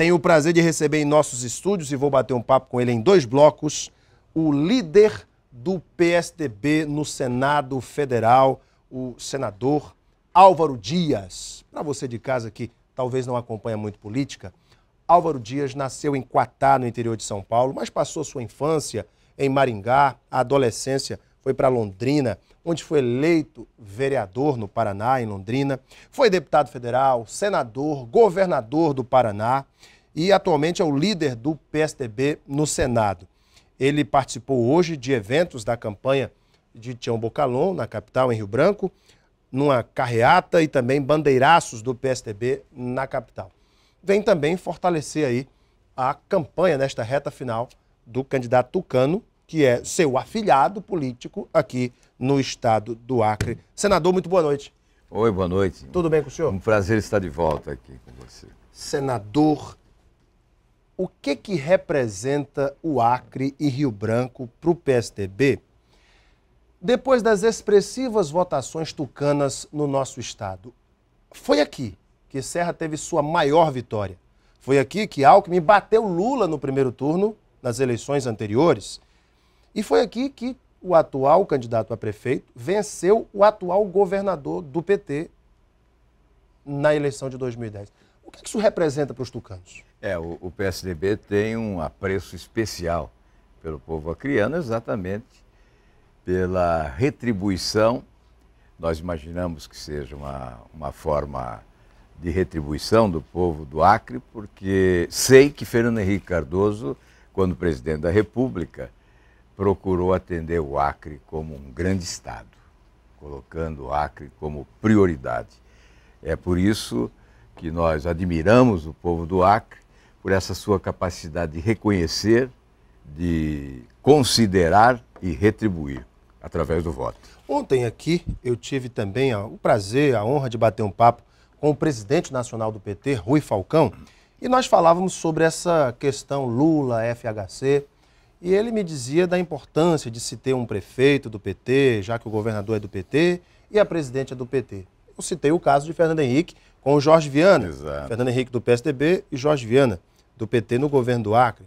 Tenho o prazer de receber em nossos estúdios, e vou bater um papo com ele em 2 blocos, o líder do PSDB no Senado Federal, o senador Álvaro Dias. Para você de casa que talvez não acompanha muito política, Álvaro Dias nasceu em Quatá, no interior de São Paulo, mas passou sua infância em Maringá, a adolescência foi para Londrina, onde foi eleito vereador no Paraná, em Londrina. Foi deputado federal, senador, governador do Paraná e atualmente é o líder do PSDB no Senado. Ele participou hoje de eventos da campanha de Tião Bocalon, na capital, em Rio Branco, numa carreata e também bandeiraços do PSDB na capital. Vem também fortalecer aí a campanha nesta reta final do candidato Tucano, que é seu afilhado político aqui no estado do Acre. Senador, muito boa noite. Oi, boa noite. Tudo bem com o senhor? Um prazer estar de volta aqui com você. Senador, o que representa o Acre e Rio Branco para o PSDB depois das expressivas votações tucanas no nosso estado? Foi aqui que Serra teve sua maior vitória. Foi aqui que Alckmin bateu Lula no primeiro turno, nas eleições anteriores. E foi aqui que o atual candidato a prefeito venceu o atual governador do PT na eleição de 2010. O que isso representa para os tucanos? O PSDB tem um apreço especial pelo povo acreano, exatamente pela retribuição. Nós imaginamos que seja uma forma de retribuição do povo do Acre, porque sei que Fernando Henrique Cardoso, quando presidente da República, procurou atender o Acre como um grande estado, colocando o Acre como prioridade. É por isso que nós admiramos o povo do Acre, por essa sua capacidade de reconhecer, de considerar e retribuir através do voto. Ontem aqui eu tive também o prazer, a honra de bater um papo com o presidente nacional do PT, Rui Falcão, e nós falávamos sobre essa questão Lula, FHC, e ele me dizia da importância de se ter um prefeito do PT, já que o governador é do PT e a presidente é do PT. Eu citei o caso de Fernando Henrique com o Jorge Viana. Exato. Fernando Henrique do PSDB e Jorge Viana do PT no governo do Acre.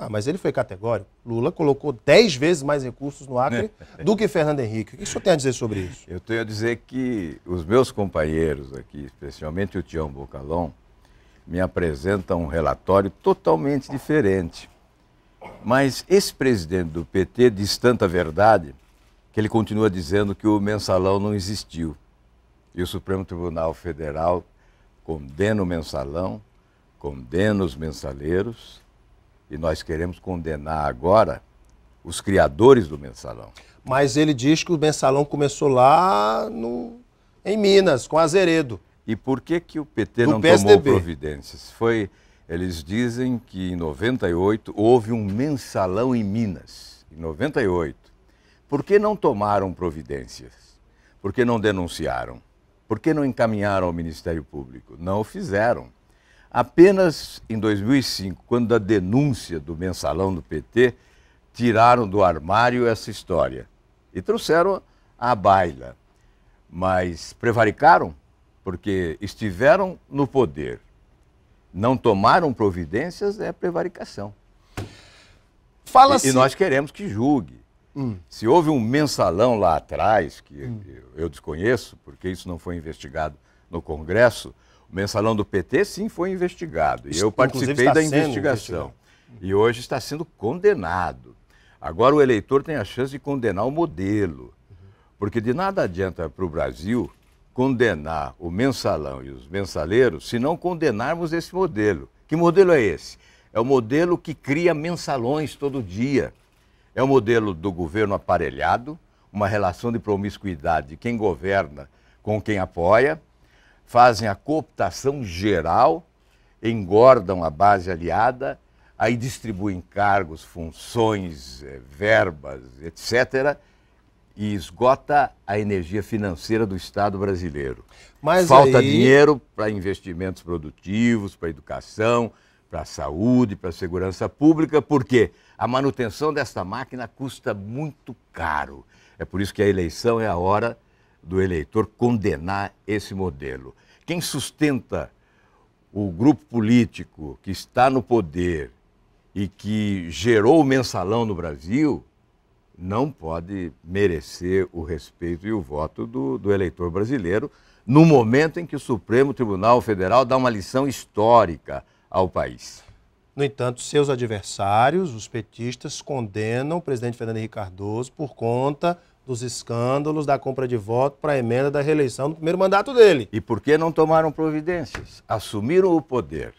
Mas ele foi categórico. Lula colocou 10 vezes mais recursos no Acre do que Fernando Henrique. O que o senhor tem a dizer sobre isso? Eu tenho a dizer que os meus companheiros aqui, especialmente o Tião Bocalon, me apresentam um relatório totalmente diferente. Mas esse presidente do PT diz tanta verdade que ele continua dizendo que o mensalão não existiu. E o Supremo Tribunal Federal condena o mensalão, condena os mensaleiros, e nós queremos condenar agora os criadores do mensalão. Mas ele diz que o mensalão começou lá em Minas, com Azeredo. E por que o PT do não PSDB. tomou providências? Eles dizem que em 98 houve um mensalão em Minas, em 98. Por que não tomaram providências? Por que não denunciaram? Por que não encaminharam ao Ministério Público? Não o fizeram. Apenas em 2005, quando da denúncia do mensalão do PT, tiraram do armário essa história e trouxeram à baila. Mas prevaricaram porque estiveram no poder. Não tomaram providências, é prevaricação. E nós queremos que julgue. Se houve um mensalão lá atrás, que eu desconheço, porque isso não foi investigado no Congresso, o mensalão do PT sim foi investigado. E eu participei da investigação. E hoje está sendo condenado. Agora o eleitor tem a chance de condenar o modelo. Porque de nada adianta para o Brasil condenar o mensalão e os mensaleiros se não condenarmos esse modelo. Que modelo é esse? É o modelo que cria mensalões todo dia. É o modelo do governo aparelhado, uma relação de promiscuidade de quem governa com quem apoia, fazem a cooptação geral, engordam a base aliada, aí distribuem cargos, funções, verbas, etc., e esgota a energia financeira do Estado brasileiro. Mas falta dinheiro para investimentos produtivos, para educação, para a saúde, para a segurança pública, porque a manutenção desta máquina custa muito caro. É por isso que a eleição é a hora do eleitor condenar esse modelo. Quem sustenta o grupo político que está no poder e que gerou o mensalão no Brasil não pode merecer o respeito e o voto do eleitor brasileiro no momento em que o Supremo Tribunal Federal dá uma lição histórica ao país. No entanto, seus adversários, os petistas, condenam o presidente Fernando Henrique Cardoso por conta dos escândalos da compra de voto para a emenda da reeleição do primeiro mandato dele. E por que não tomaram providências? Assumiram o poder.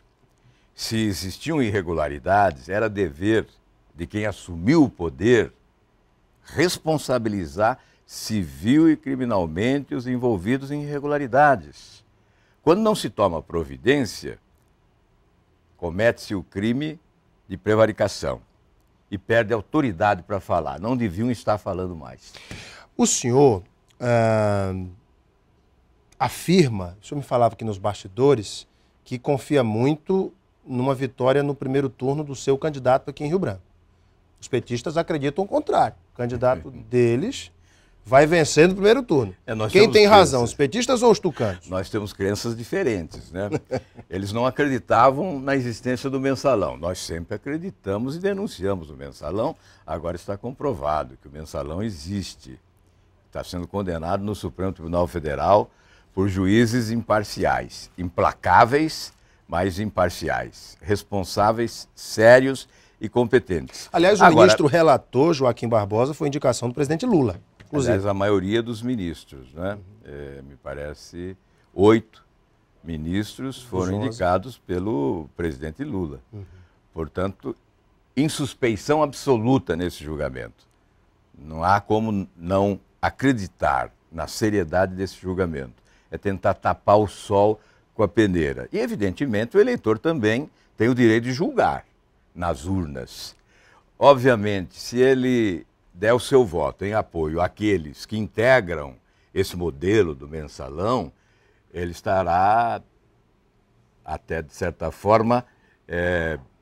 Se existiam irregularidades, era dever de quem assumiu o poder responsabilizar civil e criminalmente os envolvidos em irregularidades. Quando não se toma providência, comete-se o crime de prevaricação e perde autoridade para falar. Não deviam estar falando mais. O senhor afirma, o senhor me falava aqui nos bastidores, que confia muito numa vitória no primeiro turno do seu candidato aqui em Rio Branco. Os petistas acreditam o contrário. O candidato deles vai vencer no primeiro turno. Quem tem razão, os petistas ou os tucanos? Nós temos crenças diferentes, né? Eles não acreditavam na existência do mensalão. Nós sempre acreditamos e denunciamos o mensalão. Agora está comprovado que o mensalão existe. Está sendo condenado no Supremo Tribunal Federal por juízes imparciais, implacáveis, mas imparciais, responsáveis, sérios e competentes. Aliás, o ministro relator, Joaquim Barbosa, foi indicação do presidente Lula. Aliás, a maioria dos ministros, né? Me parece 8 ministros foram indicados pelo presidente Lula. Portanto, insuspeição absoluta nesse julgamento. Não há como não acreditar na seriedade desse julgamento. É tentar tapar o sol com a peneira. E, evidentemente, o eleitor também tem o direito de julgar nas urnas. Obviamente, se ele der o seu voto em apoio àqueles que integram esse modelo do mensalão, ele estará, até de certa forma,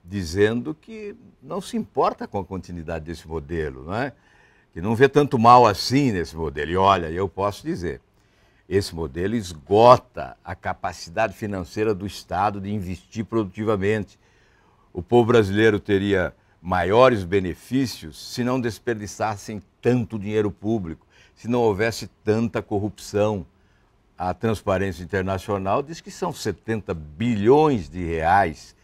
dizendo que não se importa com a continuidade desse modelo, não é? Que não vê tanto mal assim nesse modelo. E olha, eu posso dizer, esse modelo esgota a capacidade financeira do Estado de investir produtivamente. O povo brasileiro teria maiores benefícios se não desperdiçassem tanto dinheiro público, se não houvesse tanta corrupção. A Transparência Internacional diz que são 70 bilhões de reais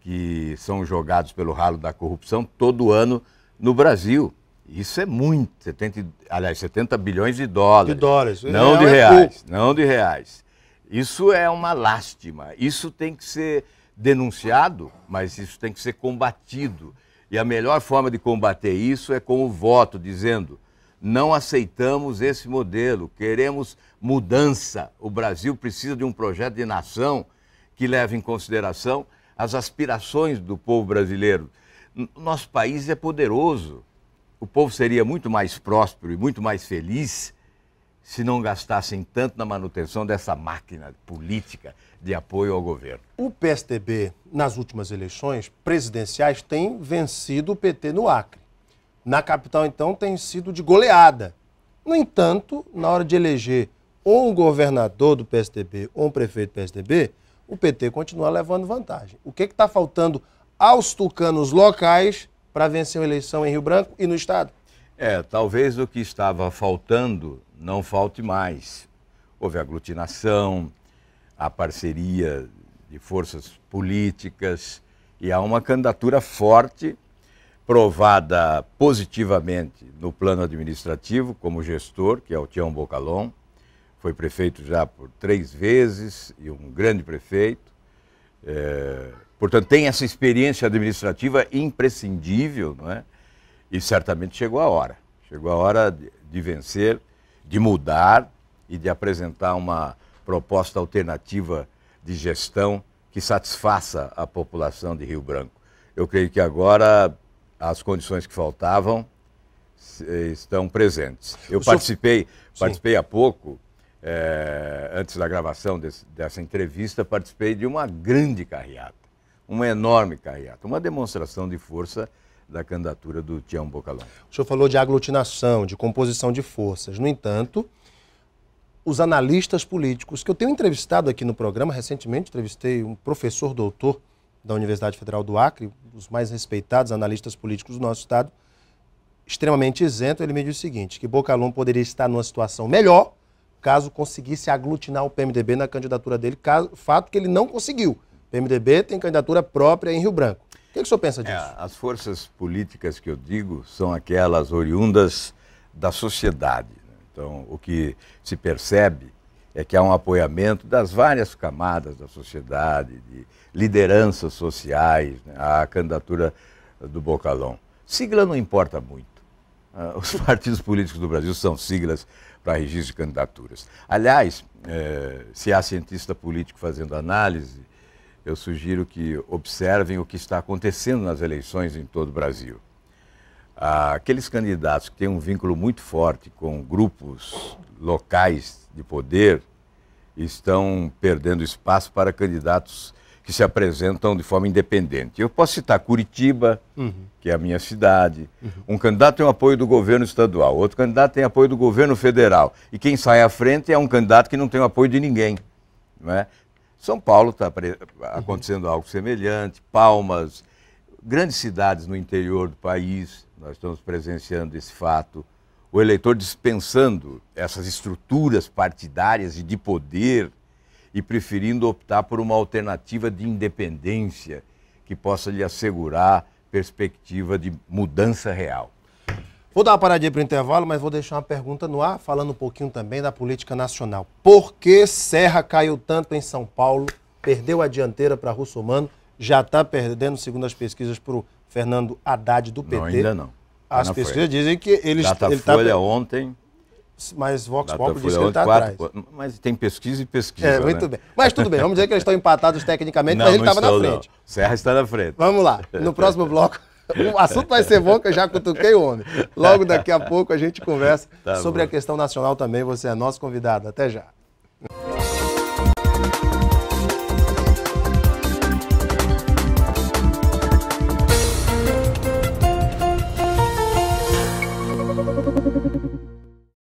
que são jogados pelo ralo da corrupção todo ano no Brasil. Isso é muito, 70 bilhões de dólares. De dólares. Não de reais, não de reais. Isso é uma lástima. Isso tem que ser denunciado, mas isso tem que ser combatido. E a melhor forma de combater isso é com o voto, dizendo: não aceitamos esse modelo, queremos mudança. O Brasil precisa de um projeto de nação que leve em consideração as aspirações do povo brasileiro. Nosso país é poderoso. O povo seria muito mais próspero e muito mais feliz se não gastassem tanto na manutenção dessa máquina política de apoio ao governo. O PSDB, nas últimas eleições presidenciais, tem vencido o PT no Acre. Na capital, então, tem sido de goleada. No entanto, na hora de eleger ou um governador do PSDB ou um prefeito do PSDB, o PT continua levando vantagem. O que está faltando aos tucanos locais para vencer uma eleição em Rio Branco e no Estado? Talvez o que estava faltando não falte mais. Houve aglutinação, a parceria de forças políticas e há uma candidatura forte, provada positivamente no plano administrativo como gestor, que é o Tião Bocalon. Foi prefeito já por 3 vezes e um grande prefeito. Portanto, tem essa experiência administrativa imprescindível, não é? E certamente chegou a hora. Chegou a hora de vencer, de mudar e de apresentar uma proposta alternativa de gestão que satisfaça a população de Rio Branco. Eu creio que agora as condições que faltavam estão presentes. Eu participei há pouco, antes da gravação dessa entrevista, participei de uma grande carreata, uma enorme carreata, uma demonstração de força da candidatura do Tião Bocalon. O senhor falou de aglutinação, de composição de forças. No entanto, os analistas políticos, que eu tenho entrevistado aqui no programa, recentemente entrevistei um professor doutor da Universidade Federal do Acre, um dos mais respeitados analistas políticos do nosso estado, extremamente isento. Ele me disse o seguinte, que Bocalhon poderia estar numa situação melhor caso conseguisse aglutinar o PMDB na candidatura dele, fato que ele não conseguiu. O PMDB tem candidatura própria em Rio Branco. O que o senhor pensa disso? As forças políticas que eu digo são aquelas oriundas da sociedade. Então, o que se percebe é que há um apoiamento das várias camadas da sociedade, de lideranças sociais, né, à candidatura do Bocalhon. Sigla não importa muito. Os partidos políticos do Brasil são siglas para registro de candidaturas. Aliás, se há cientista político fazendo análise, eu sugiro que observem o que está acontecendo nas eleições em todo o Brasil. Aqueles candidatos que têm um vínculo muito forte com grupos locais de poder estão perdendo espaço para candidatos que se apresentam de forma independente. Eu posso citar Curitiba, que é a minha cidade. Um candidato tem o apoio do governo estadual, outro candidato tem apoio do governo federal. E quem sai à frente é um candidato que não tem o apoio de ninguém. Não é? São Paulo está acontecendo algo semelhante, Palmas, grandes cidades no interior do país, nós estamos presenciando esse fato. O eleitor dispensando essas estruturas partidárias e de poder e preferindo optar por uma alternativa de independência que possa lhe assegurar perspectiva de mudança real. Vou dar uma paradinha para o intervalo, mas vou deixar uma pergunta no ar, falando um pouquinho também da política nacional. Por que Serra caiu tanto em São Paulo, perdeu a dianteira para Russomano, já está perdendo, segundo as pesquisas, para o Fernando Haddad do PT? Não, ainda não. As pesquisas dizem que ele está... Datafolha ontem... Mas Vox Populi diz que ele está atrás. Mas tem pesquisa e pesquisa, muito né? bem. Mas tudo bem, vamos dizer que eles estão empatados tecnicamente, não, mas ele estava na frente. Não. Serra está na frente. Vamos lá, no próximo bloco, o assunto vai ser bom, que eu já cutuquei o homem. Logo daqui a pouco a gente conversa sobre a questão nacional também, você é nosso convidado. Até já.